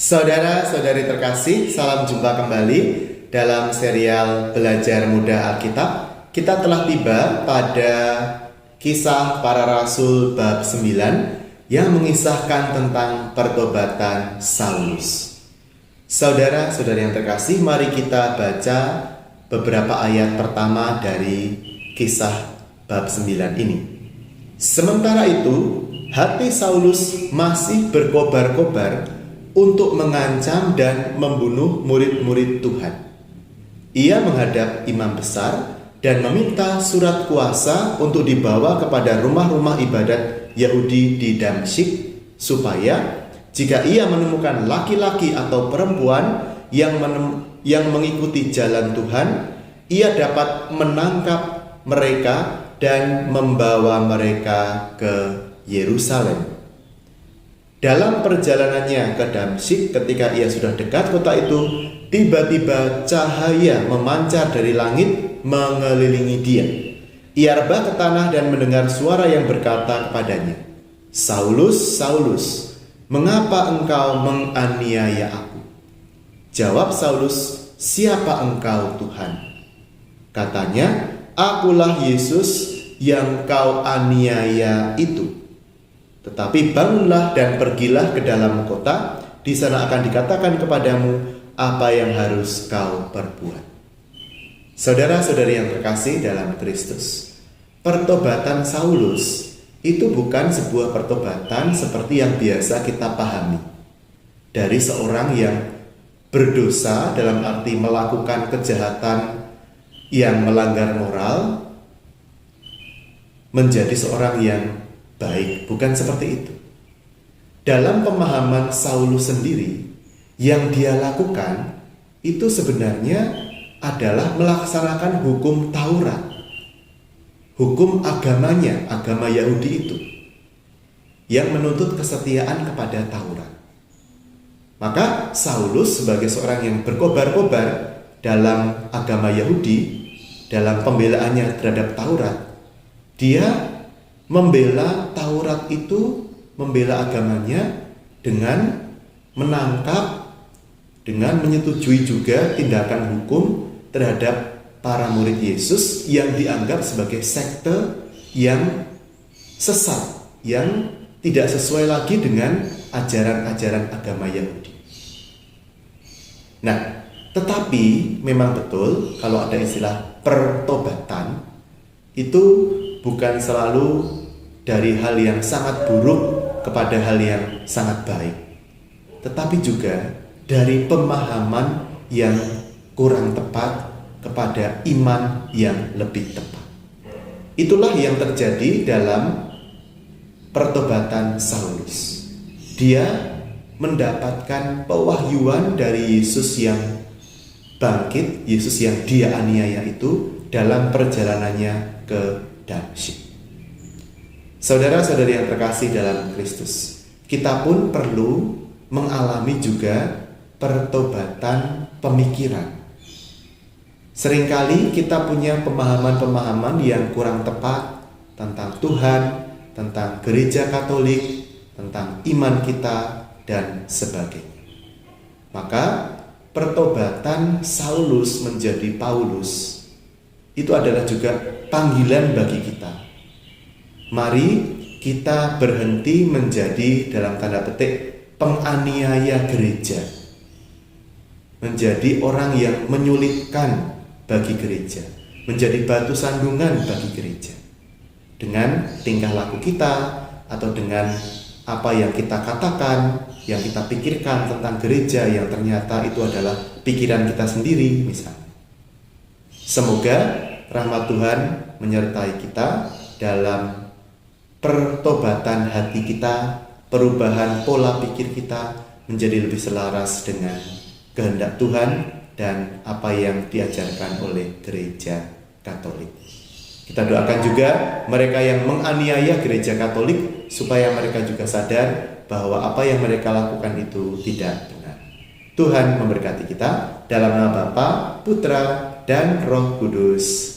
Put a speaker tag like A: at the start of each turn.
A: Saudara-saudari terkasih, salam jumpa kembali dalam serial Belajar Mudah Alkitab. Kita telah tiba pada Kisah Para Rasul bab 9 yang mengisahkan tentang pertobatan Saulus. Saudara-saudari yang terkasih, mari kita baca beberapa ayat pertama dari Kisah bab 9 ini. Sementara itu, hati Saulus masih berkobar-kobar untuk mengancam dan membunuh murid-murid Tuhan. Ia menghadap imam besar dan meminta surat kuasa untuk dibawa kepada rumah-rumah ibadat Yahudi di Damsyik, supaya jika ia menemukan laki-laki atau perempuan yang mengikuti jalan Tuhan, ia dapat menangkap mereka dan membawa mereka ke Yerusalem. Dalam perjalanannya ke Damsyik, ketika ia sudah dekat kota itu, tiba-tiba cahaya memancar dari langit mengelilingi dia. Ia rebah ke tanah dan mendengar suara yang berkata kepadanya, "Saulus, Saulus, mengapa engkau menganiaya aku?" Jawab Saulus, "Siapa engkau, Tuhan?" Katanya, "Akulah Yesus yang kau aniaya itu. Tetapi bangunlah dan pergilah ke dalam kota, di sana akan dikatakan kepadamu apa yang harus kau perbuat." Saudara-saudari yang terkasih dalam Kristus, pertobatan Saulus itu bukan sebuah pertobatan seperti yang biasa kita pahami. Dari seorang yang berdosa dalam arti melakukan kejahatan yang melanggar moral, menjadi seorang yang baik, bukan seperti itu. Dalam pemahaman Saulus sendiri, yang dia lakukan itu sebenarnya adalah melaksanakan hukum Taurat, hukum agamanya, agama Yahudi itu, yang menuntut kesetiaan kepada Taurat. Maka Saulus sebagai seorang yang berkobar-kobar dalam agama Yahudi, dalam pembelaannya terhadap Taurat, dia membela Taurat itu, membela agamanya dengan menangkap, dengan menyetujui juga tindakan hukum terhadap para murid Yesus yang dianggap sebagai sekte yang sesat, yang tidak sesuai lagi dengan ajaran-ajaran agama Yahudi. Nah, tetapi memang betul kalau ada istilah pertobatan itu bukan selalu dari hal yang sangat buruk kepada hal yang sangat baik, tetapi juga dari pemahaman yang kurang tepat kepada iman yang lebih tepat. Itulah yang terjadi dalam pertobatan Saulus. Dia mendapatkan pewahyuan dari Yesus yang bangkit, Yesus yang dia aniaya itu dalam perjalanannya ke Damsyik. Saudara-saudari yang terkasih dalam Kristus, kita pun perlu mengalami juga pertobatan pemikiran. Seringkali kita punya pemahaman-pemahaman yang kurang tepat tentang Tuhan, tentang gereja Katolik, tentang iman kita, dan sebagainya. Maka pertobatan Saulus menjadi Paulus itu adalah juga panggilan bagi kita. Mari kita berhenti menjadi dalam tanda petik penganiaya gereja, menjadi orang yang menyulitkan bagi gereja, menjadi batu sandungan bagi gereja dengan tingkah laku kita atau dengan apa yang kita katakan, yang kita pikirkan tentang gereja yang ternyata itu adalah pikiran kita sendiri misalnya. Semoga rahmat Tuhan menyertai kita dalam pertobatan hati kita, perubahan pola pikir kita menjadi lebih selaras dengan kehendak Tuhan dan apa yang diajarkan oleh gereja Katolik. Kita doakan juga mereka yang menganiaya gereja Katolik supaya mereka juga sadar bahwa apa yang mereka lakukan itu tidak benar. Tuhan memberkati kita dalam nama Bapa, Putra, dan Roh Kudus.